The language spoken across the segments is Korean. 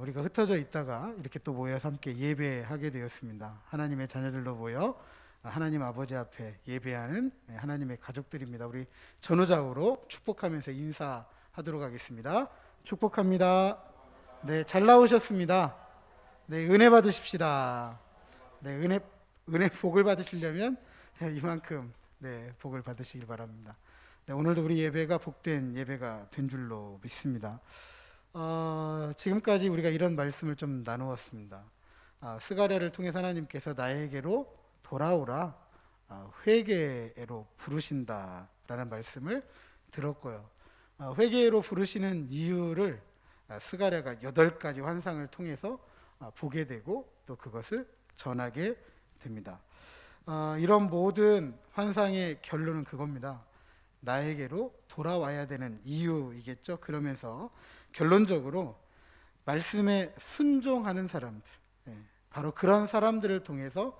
우리가 흩어져 있다가 이렇게 또 모여서 함께 예배하게 되었습니다. 하나님의 자녀들로 모여 하나님 아버지 앞에 예배하는 하나님의 가족들입니다. 우리 전후좌우로 축복하면서 인사하도록 하겠습니다. 축복합니다. 네, 잘 나오셨습니다. 네, 은혜 받으십시다. 네, 은혜 복을 받으시려면 이만큼 복을 받으시길 바랍니다. 네, 오늘도 우리 예배가 복된 예배가 된 줄로 믿습니다. 지금까지 우리가 이런 말씀을 좀 나누었습니다. 스가랴를 통해서 하나님께서 나에게로 돌아오라, 회개로 부르신다라는 말씀을 들었고요. 회개로 부르시는 이유를 스가랴가 8가지 환상을 통해서 보게 되고 또 그것을 전하게 됩니다. 이런 모든 환상의 결론은 그겁니다. 나에게로 돌아와야 되는 이유이겠죠. 그러면서 결론적으로 말씀에 순종하는 사람들, 바로 그런 사람들을 통해서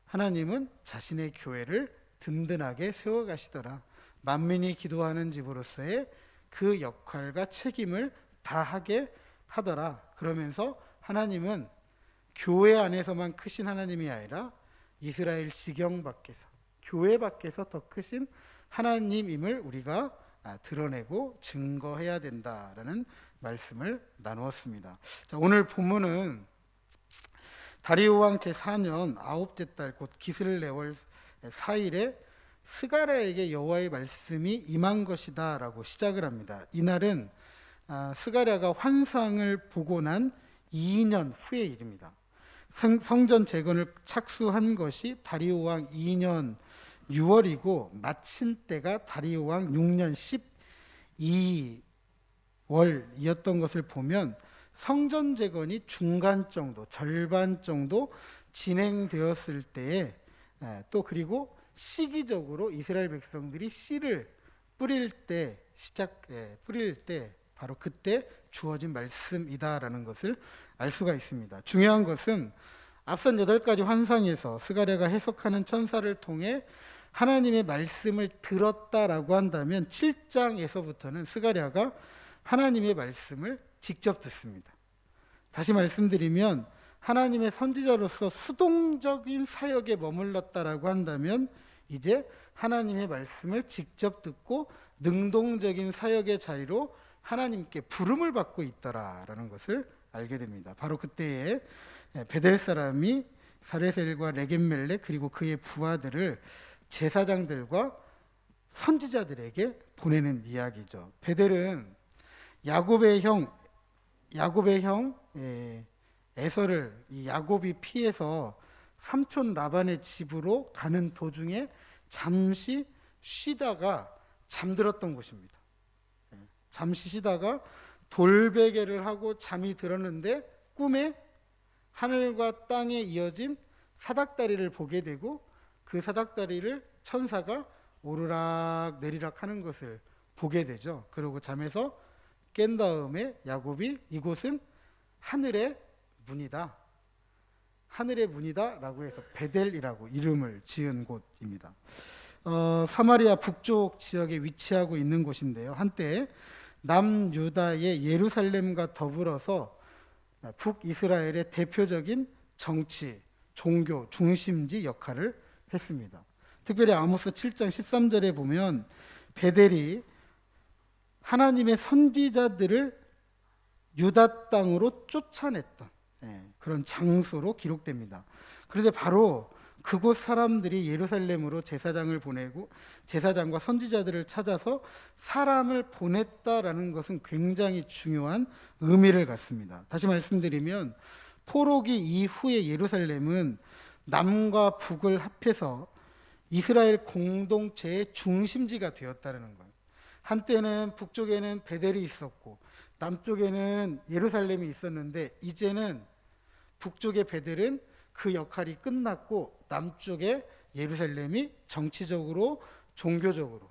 하나님은 자신의 교회를 든든하게 세워가시더라. 만민이 기도하는 집으로서의 그 역할과 책임을 다하게 하더라. 그러면서 하나님은 교회 안에서만 크신 하나님이 아니라 이스라엘 지경 밖에서, 교회 밖에서 더 크신 하나님임을 우리가 드러내고 증거해야 된다라는 말씀을 나누었습니다. 자, 오늘 본문은 다리오 왕 제4년 9째 달 곧 기슬레월 4일에 스가랴에게 여호와의 말씀이 임한 것이다 라고 시작을 합니다. 이날은 스가랴가 환상을 보고 난 2년 후의 일입니다. 성전 재건을 착수한 것이 다리오 왕 2년 6월이고 마친 때가 다리오 왕 6년 12월이었던 것을 보면 성전 재건이 중간 정도, 절반 정도 진행되었을 때에 또 그리고 시기적으로 이스라엘 백성들이 씨를 뿌릴 때 바로 그때 주어진 말씀이다라는 것을 알 수가 있습니다. 중요한 것은 앞선 8가지 환상에서 스가랴가 해석하는 천사를 통해 하나님의 말씀을 들었다라고 한다면 7장에서부터는 스가랴가 하나님의 말씀을 직접 듣습니다. 다시 말씀드리면 하나님의 선지자로서 수동적인 사역에 머물렀다라고 한다면 이제 하나님의 말씀을 직접 듣고 능동적인 사역의 자리로 하나님께 부름을 받고 있더라라는 것을 알게 됩니다. 바로 그때에 베델 사람이 사레셀과 레겜멜렉 그리고 그의 부하들을 제사장들과 선지자들에게 보내는 이야기죠. 베델은 야곱의 형 에서를 야곱이 피해서 삼촌 라반의 집으로 가는 도중에 잠시 쉬다가 잠들었던 곳입니다. 잠시 쉬다가 돌베개를 하고 잠이 들었는데 꿈에 하늘과 땅에 이어진 사닥다리를 보게 되고 그 사닥다리를 천사가 오르락 내리락 하는 것을 보게 되죠. 그리고 잠에서 깬 다음에 야곱이 이곳은 하늘의 문이다. 하늘의 문이다라고 해서 베델이라고 이름을 지은 곳입니다. 사마리아 북쪽 지역에 위치하고 있는 곳인데요. 한때 남유다의 예루살렘과 더불어서 북이스라엘의 대표적인 정치, 종교 중심지 역할을 했습니다. 특별히 아모스 7장 13절에 보면 베델이 하나님의 선지자들을 유다 땅으로 쫓아냈던 그런 장소로 기록됩니다. 그런데 바로 그곳 사람들이 예루살렘으로 제사장을 보내고 제사장과 선지자들을 찾아서 사람을 보냈다라는 것은 굉장히 중요한 의미를 갖습니다. 다시 말씀드리면 포로기 이후의 예루살렘은 남과 북을 합해서 이스라엘 공동체의 중심지가 되었다는 거예요. 한때는 북쪽에는 베델이 있었고 남쪽에는 예루살렘이 있었는데 이제는 북쪽의 베델은 그 역할이 끝났고 남쪽의 예루살렘이 정치적으로 종교적으로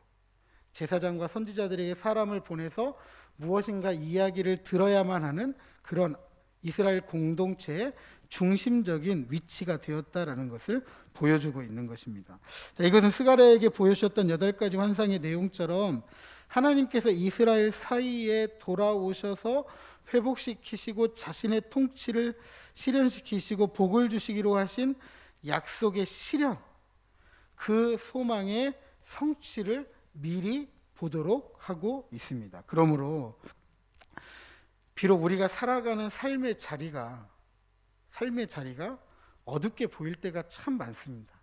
제사장과 선지자들에게 사람을 보내서 무엇인가 이야기를 들어야만 하는 그런 이스라엘 공동체의 중심적인 위치가 되었다라는 것을 보여주고 있는 것입니다. 자, 이것은 스가랴에게 보여주셨던 8가지 환상의 내용처럼 하나님께서 이스라엘 사이에 돌아오셔서 회복시키시고 자신의 통치를 실현시키시고 복을 주시기로 하신 약속의 실현, 그 소망의 성취를 미리 보도록 하고 있습니다. 그러므로 비록 우리가 살아가는 삶의 자리가 어둡게 보일 때가 참 많습니다.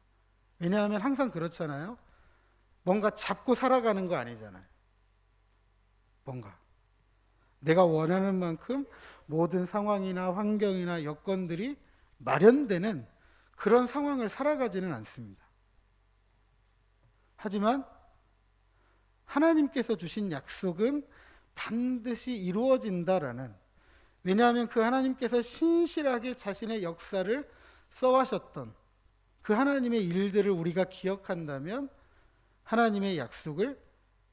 왜냐하면 항상 그렇잖아요. 뭔가 잡고 살아가는 거 아니잖아요. 뭔가 내가 원하는 만큼 모든 상황이나 환경이나 여건들이 마련되는 그런 상황을 살아가지는 않습니다. 하지만 하나님께서 주신 약속은 반드시 이루어진다라는, 왜냐하면 그 하나님께서 신실하게 자신의 역사를 써와셨던 그 하나님의 일들을 우리가 기억한다면 하나님의 약속을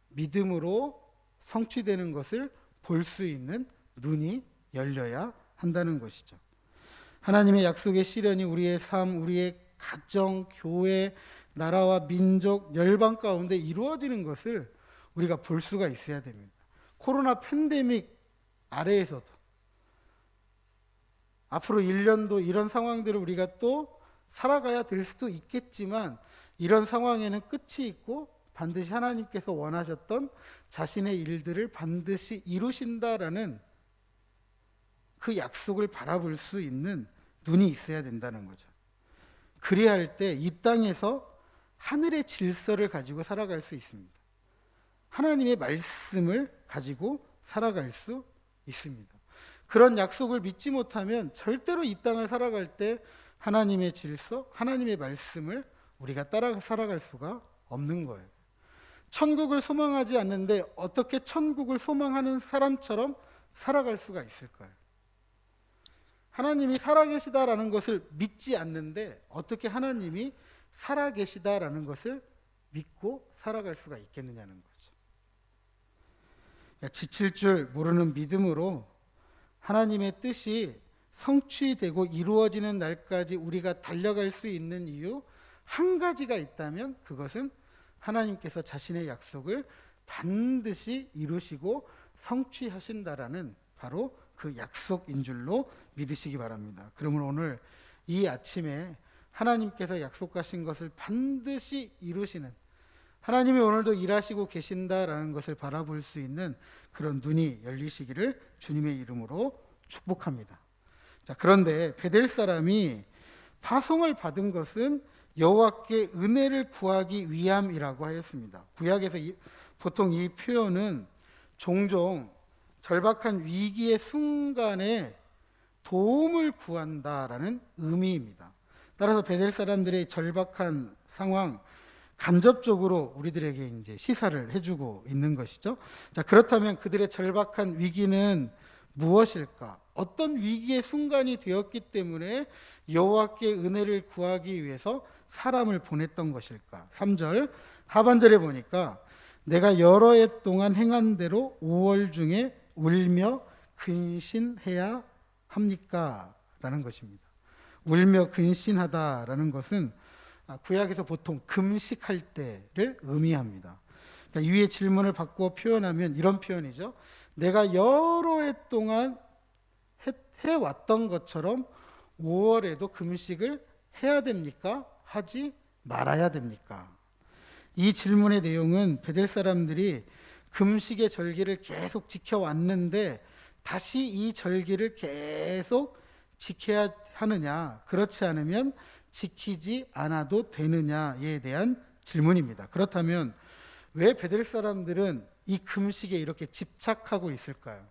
믿음으로 성취되는 것을 볼 수 있는 눈이 열려야 한다는 것이죠. 하나님의 약속의 실현이 우리의 삶, 우리의 가정, 교회, 나라와 민족, 열방 가운데 이루어지는 것을 우리가 볼 수가 있어야 됩니다. 코로나 팬데믹 아래에서도 앞으로 1년도 이런 상황들을 우리가 또 살아가야 될 수도 있겠지만, 이런 상황에는 끝이 있고 반드시 하나님께서 원하셨던 자신의 일들을 반드시 이루신다라는 그 약속을 바라볼 수 있는 눈이 있어야 된다는 거죠. 그리할 때 이 땅에서 하늘의 질서를 가지고 살아갈 수 있습니다. 하나님의 말씀을 가지고 살아갈 수 있습니다. 그런 약속을 믿지 못하면 절대로 이 땅을 살아갈 때 하나님의 질서, 하나님의 말씀을 우리가 따라 살아갈 수가 없는 거예요. 천국을 소망하지 않는데 어떻게 천국을 소망하는 사람처럼 살아갈 수가 있을까요? 하나님이 살아계시다라는 것을 믿지 않는데 어떻게 하나님이 살아계시다라는 것을 믿고 살아갈 수가 있겠느냐는 거죠. 지칠 줄 모르는 믿음으로 하나님의 뜻이 성취되고 이루어지는 날까지 우리가 달려갈 수 있는 이유 한 가지가 있다면 그것은 하나님께서 자신의 약속을 반드시 이루시고 성취하신다라는 바로 그 약속인 줄로 믿으시기 바랍니다. 그러므로 오늘 이 아침에 하나님께서 약속하신 것을 반드시 이루시는, 하나님이 오늘도 일하시고 계신다라는 것을 바라볼 수 있는 그런 눈이 열리시기를 주님의 이름으로 축복합니다. 자, 그런데 베델 사람이 파송을 받은 것은 여호와께 은혜를 구하기 위함이라고 하였습니다. 구약에서 보통 이 표현은 종종 절박한 위기의 순간에 도움을 구한다라는 의미입니다. 따라서 베델 사람들의 절박한 상황, 간접적으로 우리들에게 이제 시사를 해주고 있는 것이죠. 자, 그렇다면 그들의 절박한 위기는 무엇일까? 어떤 위기의 순간이 되었기 때문에 여호와께 은혜를 구하기 위해서 사람을 보냈던 것일까? 3절 하반절에 보니까 내가 여러 해 동안 행한 대로 5월 중에 울며 근신해야 합니까? 라는 것입니다. 울며 근신하다라는 것은 구약에서 보통 금식할 때를 의미합니다. 그러니까 위의 질문을 바꾸어 표현하면 이런 표현이죠. 내가 여러 해 동안 해왔던 것처럼 5월에도 금식을 해야 됩니까? 하지 말아야 됩니까? 이 질문의 내용은 베델 사람들이 금식의 절기를 계속 지켜왔는데 다시 이 절기를 계속 지켜야 하느냐, 그렇지 않으면 지키지 않아도 되느냐에 대한 질문입니다. 그렇다면 왜 베델 사람들은 이 금식에 이렇게 집착하고 있을까요?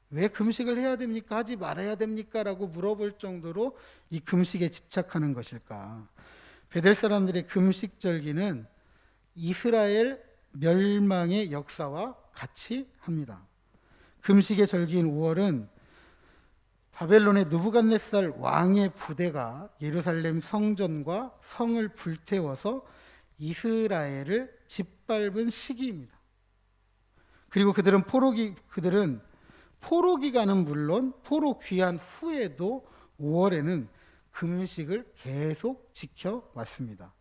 왜 금식을 해야 됩니까? 하지 말아야 됩니까? 라고 물어볼 정도로 이 금식에 집착하는 것일까? 베델 사람들의 금식절기는 이스라엘 멸망의 역사와 같이 합니다. 금식의 절기인 5월은 바벨론의 느부갓네살 왕의 부대가 예루살렘 성전과 성을 불태워서 이스라엘을 짓밟은 시기입니다. 그리고 그들은 포로 기간은 물론 포로 귀환 후에도 5월에는 금식을 계속 지켜왔습니다.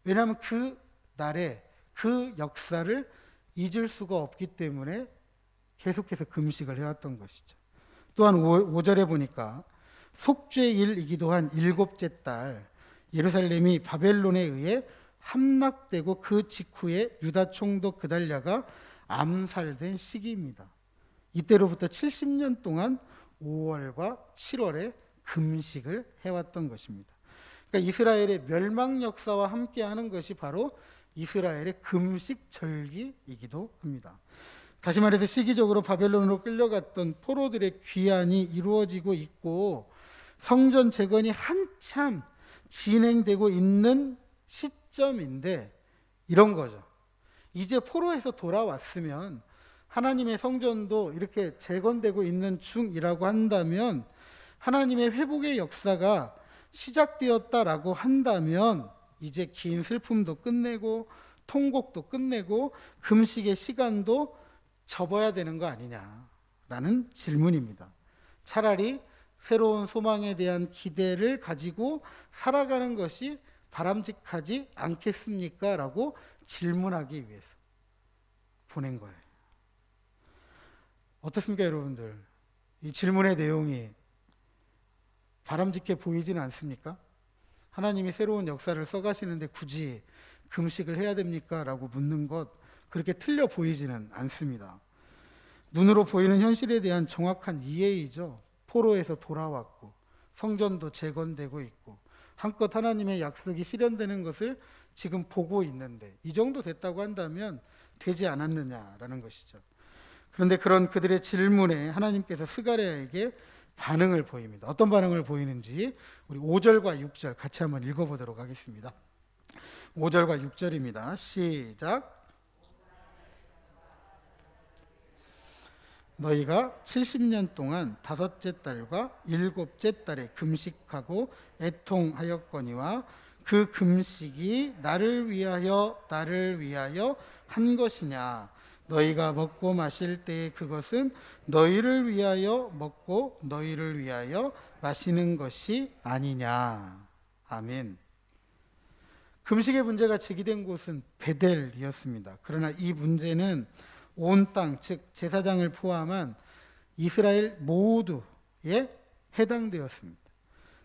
왜냐하면 그 날에 그 역사를 잊을 수가 없기 때문에 계속해서 금식을 해왔던 것이죠. 또한 5절에 보니까 속죄일이기도 한 일곱째 달 예루살렘이 바벨론에 의해 함락되고 그 직후에 유다 총독 그달랴가 암살된 시기입니다. 이때로부터 70년 동안 5월과 7월에 금식을 해왔던 것입니다. 그러니까 이스라엘의 멸망 역사와 함께하는 것이 바로 이스라엘의 금식 절기이기도 합니다. 다시 말해서 시기적으로 바벨론으로 끌려갔던 포로들의 귀환이 이루어지고 있고 성전 재건이 한참 진행되고 있는 시점인데 이런 거죠. 이제 포로에서 돌아왔으면 하나님의 성전도 이렇게 재건되고 있는 중이라고 한다면 하나님의 회복의 역사가 시작되었다라고 한다면 이제 긴 슬픔도 끝내고 통곡도 끝내고 금식의 시간도 접어야 되는 거 아니냐라는 질문입니다. 차라리 새로운 소망에 대한 기대를 가지고 살아가는 것이 바람직하지 않겠습니까? 라고 질문하기 위해서 보낸 거예요. 어떻습니까, 여러분들? 이 질문의 내용이 바람직해 보이지는 않습니까? 하나님이 새로운 역사를 써가시는데 굳이 금식을 해야 됩니까? 라고 묻는 것 그렇게 틀려 보이지는 않습니다. 눈으로 보이는 현실에 대한 정확한 이해이죠. 포로에서 돌아왔고 성전도 재건되고 있고 한껏 하나님의 약속이 실현되는 것을 지금 보고 있는데 이 정도 됐다고 한다면 되지 않았느냐라는 것이죠. 그런데 그런 그들의 질문에 하나님께서 스가랴에게 반응을 보입니다. 어떤 반응을 보이는지 우리 5절과 6절 같이 한번 읽어보도록 하겠습니다. 5절과 6절입니다. 시작. 너희가 70년 동안 다섯째 달과 일곱째 달에 금식하고 애통하였거니와 그 금식이 나를 위하여 한 것이냐. 너희가 먹고 마실 때에 그것은 너희를 위하여 먹고 너희를 위하여 마시는 것이 아니냐. 아멘. 금식의 문제가 제기된 곳은 베델이었습니다. 그러나 이 문제는 온 땅, 즉 제사장을 포함한 이스라엘 모두에 해당되었습니다.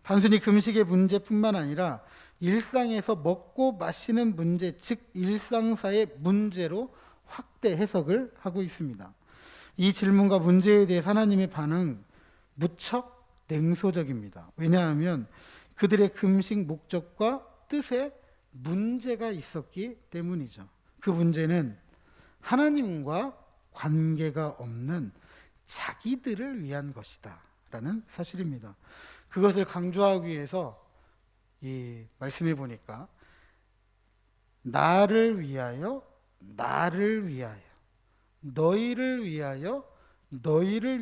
단순히 금식의 문제뿐만 아니라 일상에서 먹고 마시는 문제, 즉 일상사의 문제로 확대 해석을 하고 있습니다. 이 질문과 문제에 대해 하나님의 반응 무척 냉소적입니다. 왜냐하면 그들의 금식 목적과 뜻에 문제가 있었기 때문이죠. 그 문제는 하나님과 관계가 없는 자기들을 위한 것이다 라는 사실입니다. 그것을 강조하기 위해서 이 말씀해 보니까 나를 위하여 너희를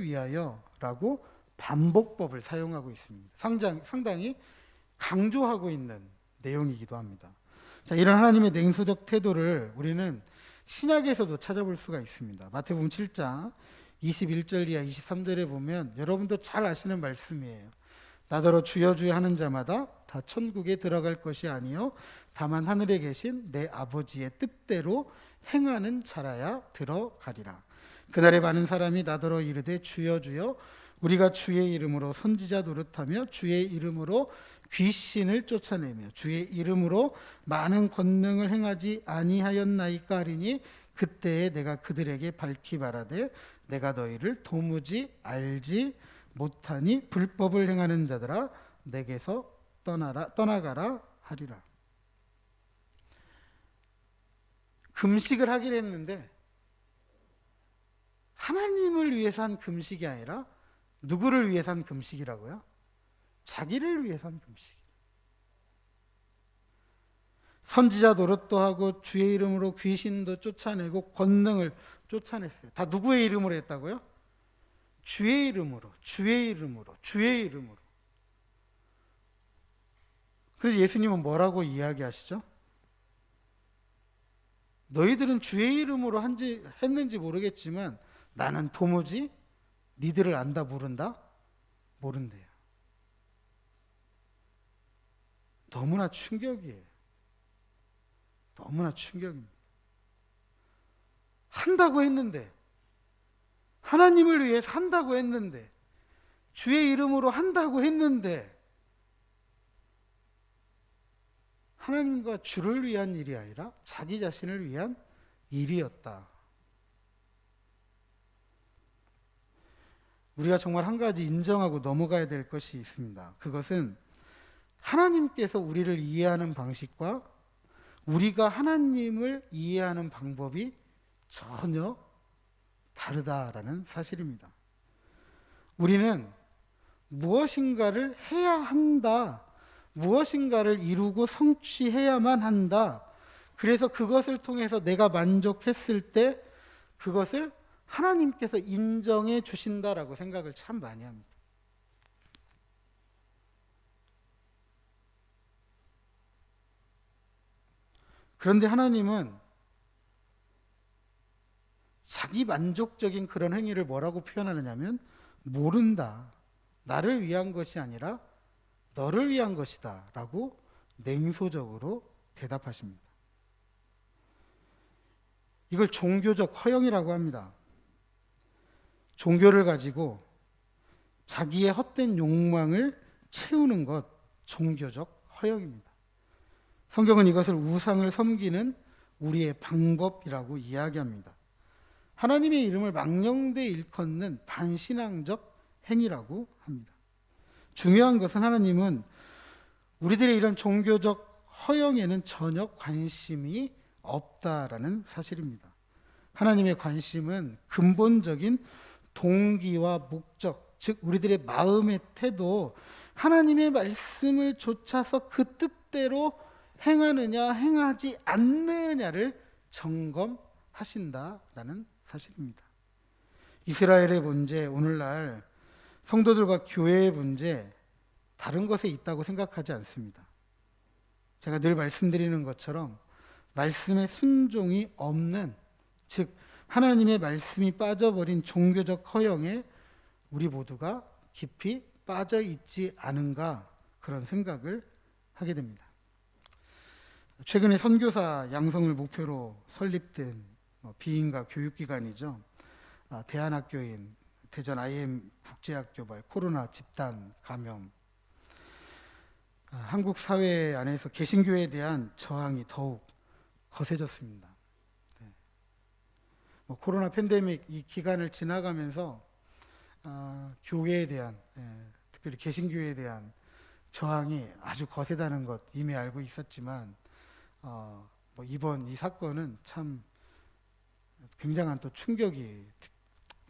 위하여 라고 반복법을 사용하고 있습니다. 상당히 강조하고 있는 내용이기도 합니다. 자, 이런 하나님의 냉소적 태도를 우리는 신약에서도 찾아볼 수가 있습니다. 마태복음 7장 21절 이하 23절에 보면 여러분도 잘 아시는 말씀이에요. 나더러 주여 주여 하는 자마다 다 천국에 들어갈 것이 아니요 다만 하늘에 계신 내 아버지의 뜻대로 행하는 자라야 들어가리라. 그날에 많은 사람이 나더러 이르되 주여 주여 우리가 주의 이름으로 선지자 노릇하며 주의 이름으로 귀신을 쫓아내며 주의 이름으로 많은 권능을 행하지 아니하였나이까 하리니 그때에 내가 그들에게 밝히 말하되 내가 너희를 도무지 알지 못하니 불법을 행하는 자들아 내게서 떠나가라 하리라. 금식을 하기로 했는데 하나님을 위해서 한 금식이 아니라 누구를 위해서 한 금식이라고요? 자기를 위해서 한 금식. 선지자 노릇도 하고 주의 이름으로 귀신도 쫓아내고 권능을 쫓아냈어요. 다 누구의 이름으로 했다고요? 주의 이름으로. 그래서 예수님은 뭐라고 이야기하시죠? 너희들은 주의 이름으로 했는지 모르겠지만 나는 도무지 니들을 안다 모른다? 모른대요. 너무나 충격이에요. 너무나 충격입니다. 한다고 했는데, 하나님을 위해 산다고 했는데, 주의 이름으로 한다고 했는데, 하나님과 주를 위한 일이 아니라 자기 자신을 위한 일이었다. 우리가 정말 한 가지 인정하고 넘어가야 될 것이 있습니다. 그것은 하나님께서 우리를 이해하는 방식과 우리가 하나님을 이해하는 방법이 전혀 다르다라는 사실입니다. 우리는 무엇인가를 해야 한다, 무엇인가를 이루고 성취해야만 한다, 그래서 그것을 통해서 내가 만족했을 때 그것을 하나님께서 인정해 주신다라고 생각을 참 많이 합니다. 그런데 하나님은 자기 만족적인 그런 행위를 뭐라고 표현하느냐면 모른다, 나를 위한 것이 아니라 너를 위한 것이다 라고 냉소적으로 대답하십니다. 이걸 종교적 허영이라고 합니다. 종교를 가지고 자기의 헛된 욕망을 채우는 것, 종교적 허영입니다. 성경은 이것을 우상을 섬기는 우리의 방법이라고 이야기합니다. 하나님의 이름을 망령되이 일컫는 반신앙적 행위라고 합니다. 중요한 것은 하나님은 우리들의 이런 종교적 허영에는 전혀 관심이 없다라는 사실입니다. 하나님의 관심은 근본적인 동기와 목적, 즉 우리들의 마음의 태도, 하나님의 말씀을 좇아서 그 뜻대로 행하느냐 행하지 않느냐를 점검하신다라는 사실입니다. 이스라엘의 문제, 오늘날 성도들과 교회의 문제, 다른 것에 있다고 생각하지 않습니다. 제가 늘 말씀드리는 것처럼 말씀의 순종이 없는, 즉 하나님의 말씀이 빠져버린 종교적 허영에 우리 모두가 깊이 빠져 있지 않은가, 그런 생각을 하게 됩니다. 최근에 선교사 양성을 목표로 설립된 비인가 교육기관이죠. 대한학교인 대전 IM 국제학교발 코로나 집단 감염, 한국 사회 안에서 개신교에 대한 저항이 더욱 거세졌습니다. 코로나 팬데믹 이 기간을 지나가면서 교회에 대한, 특별히 개신교에 대한 저항이 아주 거세다는 것 이미 알고 있었지만 이번 이 사건은 참 굉장한 또 충격이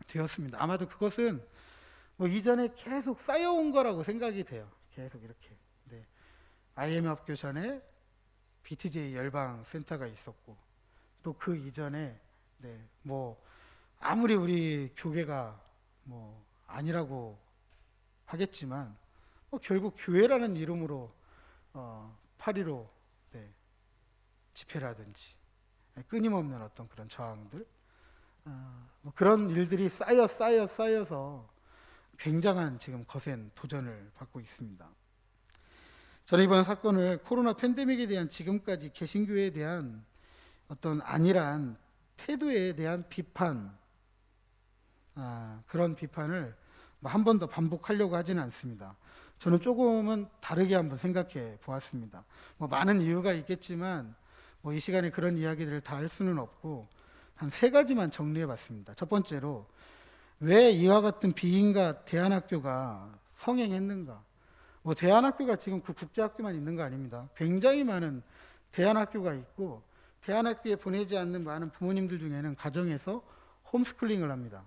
되었습니다. 아마도 그것은 이전에 계속 쌓여온 거라고 생각이 돼요. 계속 이렇게. 네. IM 학교 전에 BTJ 열방 센터가 있었고, 또 그 이전에 아무리 우리 교계가 아니라고 하겠지만 결국 교회라는 이름으로 8.15 집회라든지 끊임없는 어떤 그런 저항들, 그런 일들이 쌓여서 굉장한 지금 거센 도전을 받고 있습니다. 저는 이번 사건을 코로나 팬데믹에 대한 지금까지 개신교에 대한 어떤 안일한 태도에 대한 비판, 그런 비판을 한 번 더 반복하려고 하지는 않습니다. 저는 조금은 다르게 한번 생각해 보았습니다. 많은 이유가 있겠지만 이 시간에 그런 이야기들을 다 할 수는 없고 한 3가지만 정리해 봤습니다. 첫 번째로, 왜 이와 같은 비인가 대안학교가 성행했는가? 대안학교가 지금 그 국제학교만 있는 거 아닙니다. 굉장히 많은 대안학교가 있고, 대안학교에 보내지 않는 많은 부모님들 중에는 가정에서 홈스쿨링을 합니다.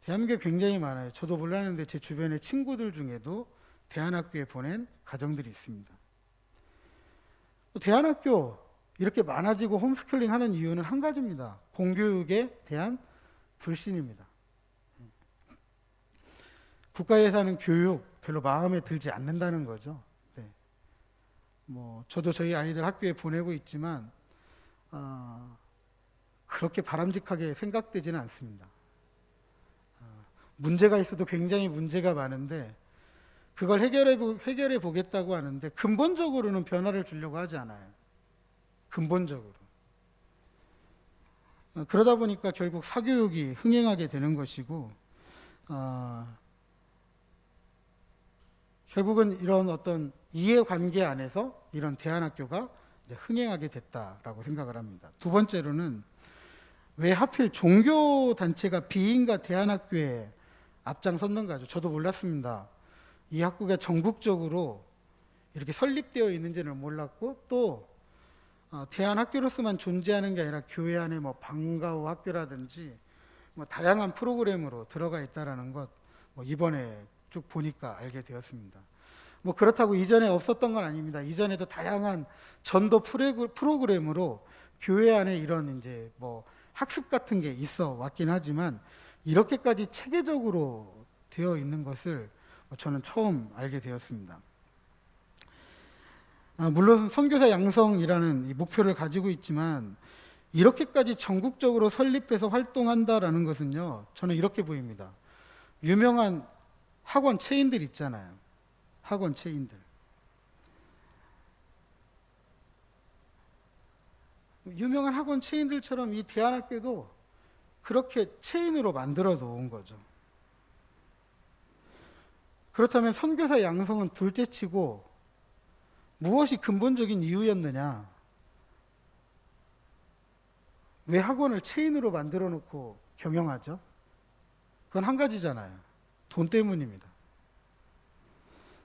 대한민국에 굉장히 많아요. 저도 몰랐는데 제 주변의 친구들 중에도 대안학교에 보낸 가정들이 있습니다. 대안학교 이렇게 많아지고 홈스쿨링 하는 이유는 한 가지입니다. 공교육에 대한 불신입니다. 국가에서 하는 교육 별로 마음에 들지 않는다는 거죠. 네. 저도 저희 아이들 학교에 보내고 있지만 그렇게 바람직하게 생각되지는 않습니다. 문제가 있어도 굉장히 문제가 많은데 그걸 해결해 보겠다고 하는데 근본적으로는 변화를 주려고 하지 않아요. 근본적으로. 그러다 보니까 결국 사교육이 흥행하게 되는 것이고, 결국은 이런 어떤 이해관계 안에서 이런 대안학교가 이제 흥행하게 됐다라고 생각을 합니다. 두 번째로는 왜 하필 종교단체가 비인가 대안학교에 앞장섰는가죠. 저도 몰랐습니다. 이 학교가 전국적으로 이렇게 설립되어 있는지는 몰랐고, 또 대안학교로서만 존재하는 게 아니라 교회 안에 뭐 방과후 학교라든지 뭐 다양한 프로그램으로 들어가 있다라는 것, 뭐 이번에 쭉 보니까 알게 되었습니다. 뭐 그렇다고 이전에 없었던 건 아닙니다. 이전에도 다양한 전도 프로그램으로 교회 안에 이런 이제 뭐 학습 같은 게 있어 왔긴 하지만, 이렇게까지 체계적으로 되어 있는 것을 저는 처음 알게 되었습니다. 물론 선교사 양성이라는 이 목표를 가지고 있지만, 이렇게까지 전국적으로 설립해서 활동한다라는 것은요, 저는 이렇게 보입니다. 유명한 학원 체인들 있잖아요. 학원 체인들. 유명한 학원 체인들처럼 이 대안학교도 그렇게 체인으로 만들어 놓은 거죠. 그렇다면 선교사 양성은 둘째치고 무엇이 근본적인 이유였느냐? 왜 학원을 체인으로 만들어 놓고 경영하죠? 그건 한 가지잖아요. 돈 때문입니다.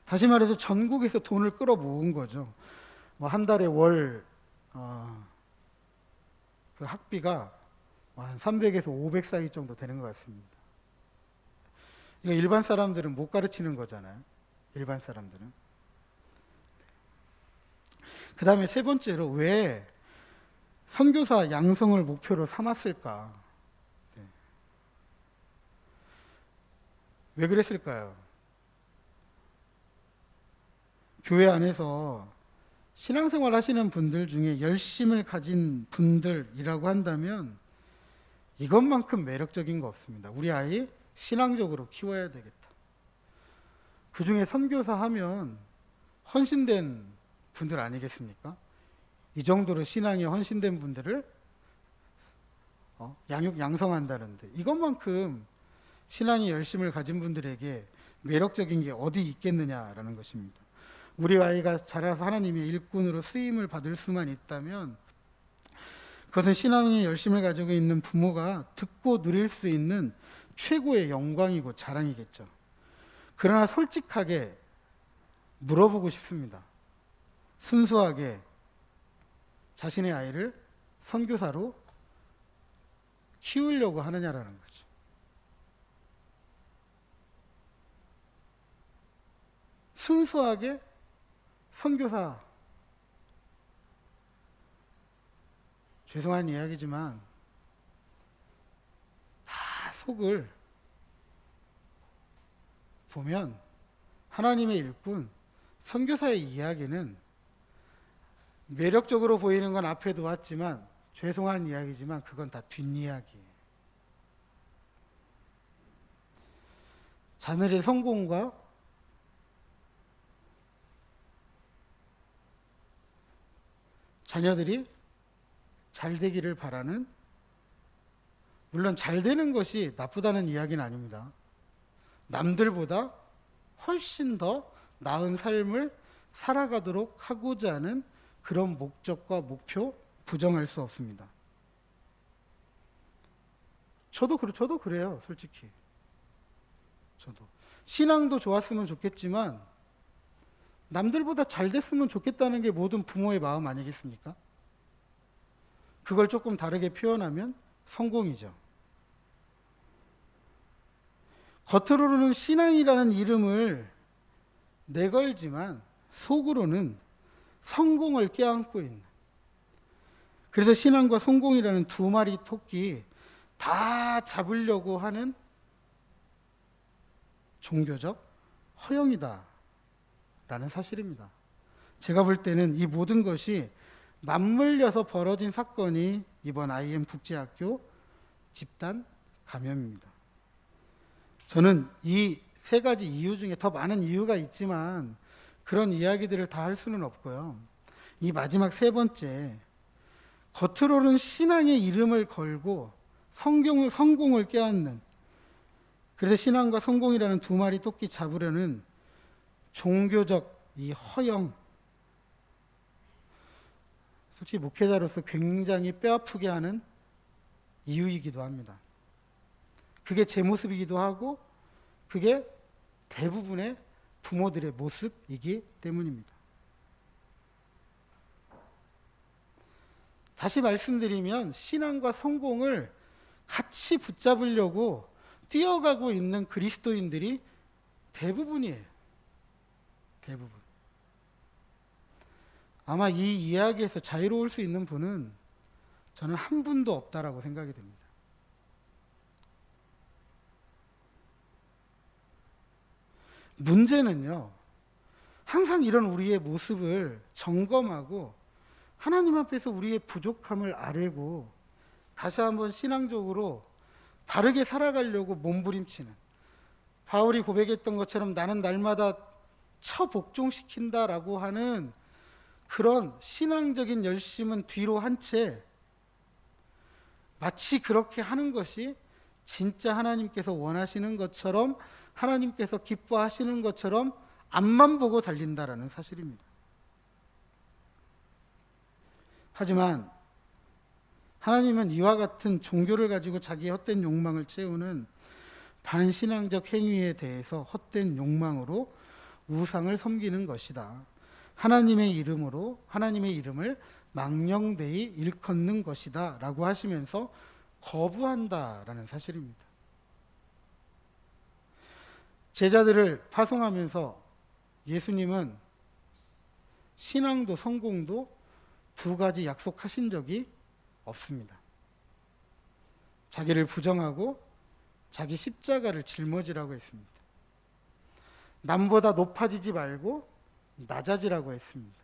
다시 말해서 전국에서 돈을 끌어 모은 거죠. 뭐 한 달에 월 그 학비가 한 300에서 500 사이 정도 되는 것 같습니다. 이거 일반 사람들은 못 가르치는 거잖아요. 일반 사람들은. 그 다음에 세 번째로 왜 선교사 양성을 목표로 삼았을까? 네. 왜 그랬을까요? 교회 안에서 신앙생활 하시는 분들 중에 열심을 가진 분들이라고 한다면 이것만큼 매력적인 거 없습니다. 우리 아이 신앙적으로 키워야 되겠다. 그 중에 선교사 하면 헌신된 분들 아니겠습니까? 이 정도로 신앙에 헌신된 분들을 양성한다는데, 이것만큼 신앙에 열심을 가진 분들에게 매력적인 게 어디 있겠느냐라는 것입니다. 우리 아이가 자라서 하나님의 일꾼으로 쓰임을 받을 수만 있다면 그것은 신앙에 열심을 가지고 있는 부모가 듣고 누릴 수 있는 최고의 영광이고 자랑이겠죠. 그러나 솔직하게 물어보고 싶습니다. 순수하게 자신의 아이를 선교사로 키우려고 하느냐라는 거죠. 순수하게 선교사, 죄송한 이야기지만 다 속을 보면 하나님의 일꾼, 선교사의 이야기는 매력적으로 보이는 건 앞에도 왔지만, 죄송한 이야기지만 그건 다 뒷이야기예요. 자녀의 성공과 자녀들이 잘 되기를 바라는, 물론 잘 되는 것이 나쁘다는 이야기는 아닙니다. 남들보다 훨씬 더 나은 삶을 살아가도록 하고자 하는 그런 목적과 목표, 부정할 수 없습니다. 저도 그래요, 솔직히. 저도 신앙도 좋았으면 좋겠지만 남들보다 잘 됐으면 좋겠다는 게 모든 부모의 마음 아니겠습니까? 그걸 조금 다르게 표현하면 성공이죠. 겉으로는 신앙이라는 이름을 내걸지만 속으로는 성공을 껴안고 있는, 그래서 신앙과 성공이라는 두 마리 토끼 다 잡으려고 하는 종교적 허영이다 라는 사실입니다. 제가 볼 때는 이 모든 것이 맞물려서 벌어진 사건이 이번 IM 국제학교 집단 감염입니다. 저는 이 세 가지 이유 중에 더 많은 이유가 있지만 그런 이야기들을 다 할 수는 없고요. 이 마지막 세 번째, 겉으로는 신앙의 이름을 걸고 성공을 껴안는, 그래서 신앙과 성공이라는 두 마리 토끼 잡으려는 종교적 이 허영, 솔직히 목회자로서 굉장히 뼈아프게 하는 이유이기도 합니다. 그게 제 모습이기도 하고 그게 대부분의 부모들의 모습이기 때문입니다. 다시 말씀드리면 신앙과 성공을 같이 붙잡으려고 뛰어가고 있는 그리스도인들이 대부분이에요. 대부분. 아마 이 이야기에서 자유로울 수 있는 분은 저는 한 분도 없다라고 생각이 됩니다. 문제는요, 항상 이런 우리의 모습을 점검하고 하나님 앞에서 우리의 부족함을 아뢰고 다시 한번 신앙적으로 바르게 살아가려고 몸부림치는, 바울이 고백했던 것처럼 나는 날마다 처복종시킨다라고 하는 그런 신앙적인 열심은 뒤로 한 채 마치 그렇게 하는 것이 진짜 하나님께서 원하시는 것처럼, 하나님께서 기뻐하시는 것처럼 앞만 보고 달린다라는 사실입니다. 하지만 하나님은 이와 같은 종교를 가지고 자기의 헛된 욕망을 채우는 반신앙적 행위에 대해서 헛된 욕망으로 우상을 섬기는 것이다, 하나님의 이름으로 하나님의 이름을 망령되이 일컫는 것이다 라고 하시면서 거부한다라는 사실입니다. 제자들을 파송하면서 예수님은 신앙도 성공도 두 가지 약속하신 적이 없습니다. 자기를 부정하고 자기 십자가를 짊어지라고 했습니다. 남보다 높아지지 말고 낮아지라고 했습니다.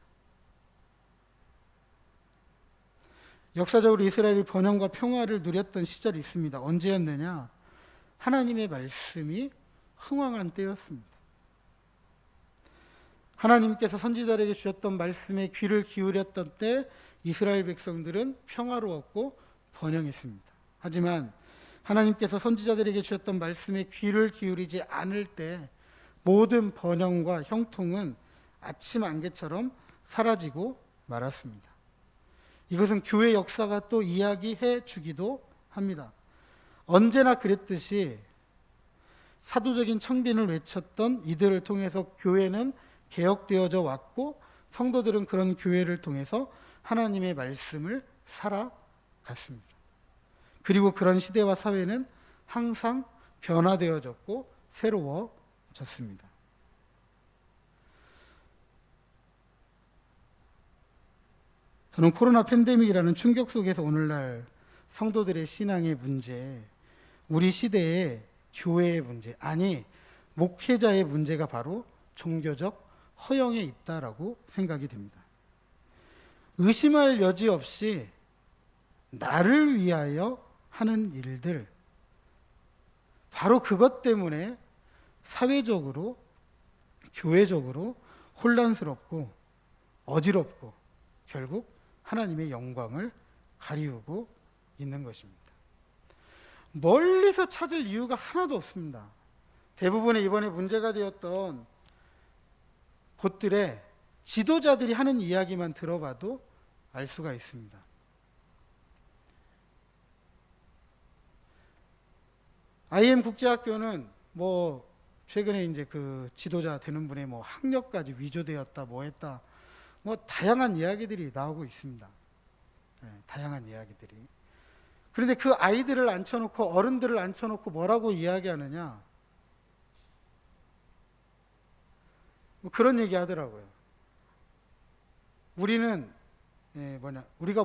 역사적으로 이스라엘이 번영과 평화를 누렸던 시절이 있습니다. 언제였느냐? 하나님의 말씀이 흥왕한 때였습니다. 하나님께서 선지자들에게 주셨던 말씀에 귀를 기울였던 때 이스라엘 백성들은 평화로웠고 번영했습니다. 하지만 하나님께서 선지자들에게 주셨던 말씀에 귀를 기울이지 않을 때 모든 번영과 형통은 아침 안개처럼 사라지고 말았습니다. 이것은 교회 역사가 또 이야기해 주기도 합니다. 언제나 그랬듯이 사도적인 청빈을 외쳤던 이들을 통해서 교회는 개혁되어져 왔고 성도들은 그런 교회를 통해서 하나님의 말씀을 살아갔습니다. 그리고 그런 시대와 사회는 항상 변화되어졌고 새로워졌습니다. 저는 코로나 팬데믹이라는 충격 속에서 오늘날 성도들의 신앙의 문제, 우리 시대의 교회의 문제, 아니 목회자의 문제가 바로 종교적 허영에 있다라고 생각이 됩니다. 의심할 여지 없이 나를 위하여 하는 일들, 바로 그것 때문에 사회적으로, 교회적으로 혼란스럽고 어지럽고 결국 하나님의 영광을 가리우고 있는 것입니다. 멀리서 찾을 이유가 하나도 없습니다. 대부분의 이번에 문제가 되었던 곳들의 지도자들이 하는 이야기만 들어봐도 알 수가 있습니다. IM 국제학교는 최근에 이제 그 지도자 되는 분의 학력까지 위조되었다, 했다, 다양한 이야기들이 나오고 있습니다. 네, 다양한 이야기들이. 그런데 그 아이들을 앉혀놓고 어른들을 앉혀놓고 뭐라고 이야기하느냐? 그런 얘기 하더라고요. 우리는 우리가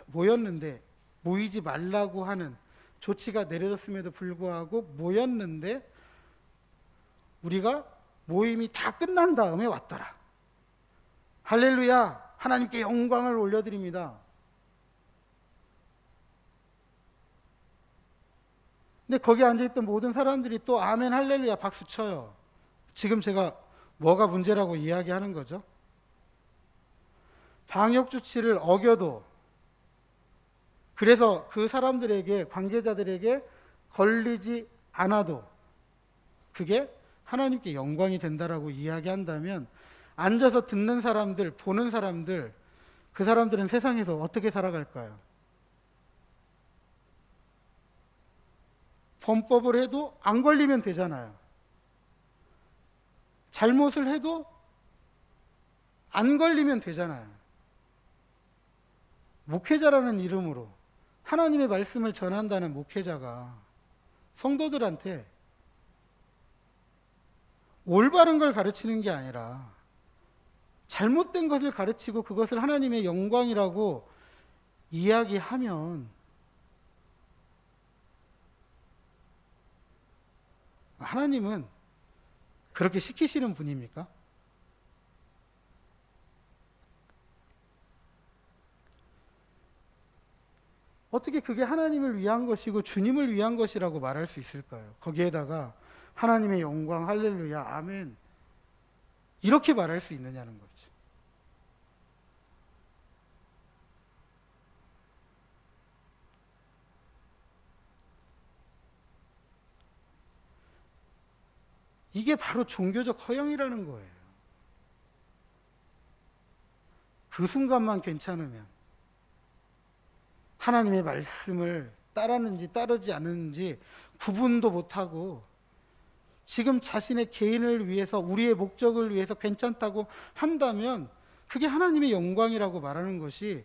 모였는데 모이지 말라고 하는 조치가 내려졌음에도 불구하고 모였는데 우리가 모임이 다 끝난 다음에 왔더라. 할렐루야, 하나님께 영광을 올려드립니다. 근데 거기 앉아있던 모든 사람들이 또 아멘 할렐루야 박수 쳐요. 지금 제가 뭐가 문제라고 이야기하는 거죠? 방역 조치를 어겨도 그래서 그 사람들에게, 관계자들에게 걸리지 않아도 그게 하나님께 영광이 된다라고 이야기한다면, 앉아서 듣는 사람들, 보는 사람들, 그 사람들은 세상에서 어떻게 살아갈까요? 범법을 해도 안 걸리면 되잖아요. 잘못을 해도 안 걸리면 되잖아요. 목회자라는 이름으로 하나님의 말씀을 전한다는 목회자가 성도들한테 올바른 걸 가르치는 게 아니라 잘못된 것을 가르치고 그것을 하나님의 영광이라고 이야기하면 하나님은 그렇게 시키시는 분입니까? 어떻게 그게 하나님을 위한 것이고 주님을 위한 것이라고 말할 수 있을까요? 거기에다가 하나님의 영광, 할렐루야, 아멘, 이렇게 말할 수 있느냐는 거죠. 이게 바로 종교적 허영이라는 거예요. 그 순간만 괜찮으면 하나님의 말씀을 따르는지 따르지 않는지 구분도 못하고 지금 자신의 개인을 위해서, 우리의 목적을 위해서 괜찮다고 한다면 그게 하나님의 영광이라고 말하는 것이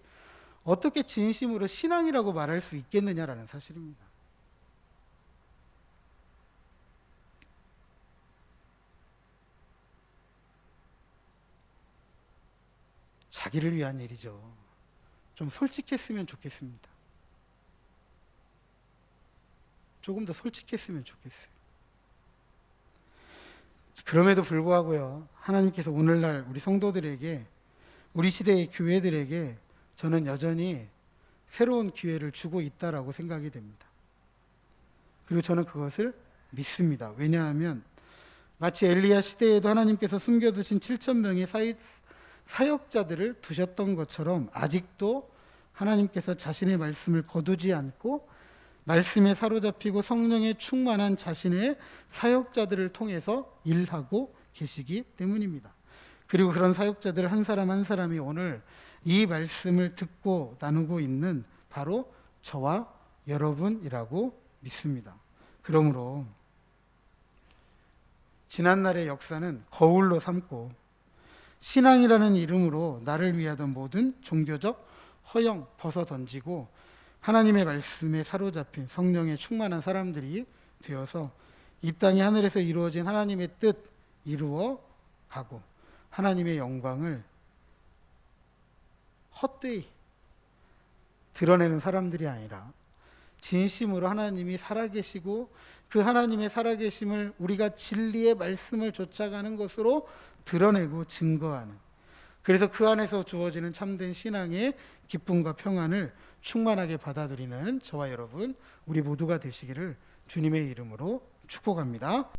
어떻게 진심으로 신앙이라고 말할 수 있겠느냐라는 사실입니다. 자기를 위한 일이죠. 좀 솔직했으면 좋겠습니다. 조금 더 솔직했으면 좋겠어요. 그럼에도 불구하고요, 하나님께서 오늘날 우리 성도들에게, 우리 시대의 교회들에게 저는 여전히 새로운 기회를 주고 있다라고 생각이 됩니다. 그리고 저는 그것을 믿습니다. 왜냐하면 마치 엘리야 시대에도 하나님께서 숨겨두신 7,000명의 사역자들을 두셨던 것처럼 아직도 하나님께서 자신의 말씀을 거두지 않고 말씀에 사로잡히고 성령에 충만한 자신의 사역자들을 통해서 일하고 계시기 때문입니다. 그리고 그런 사역자들 한 사람 한 사람이 오늘 이 말씀을 듣고 나누고 있는 바로 저와 여러분이라고 믿습니다. 그러므로 지난날의 역사는 거울로 삼고 신앙이라는 이름으로 나를 위하던 모든 종교적 허영 벗어 던지고 하나님의 말씀에 사로잡힌 성령에 충만한 사람들이 되어서 이 땅의 하늘에서 이루어진 하나님의 뜻 이루어 가고 하나님의 영광을 헛되이 드러내는 사람들이 아니라 진심으로 하나님이 살아계시고 그 하나님의 살아계심을 우리가 진리의 말씀을 쫓아가는 것으로 드러내고 증거하는, 그래서 그 안에서 주어지는 참된 신앙의 기쁨과 평안을 충만하게 받아들이는 저와 여러분, 우리 모두가 되시기를 주님의 이름으로 축복합니다.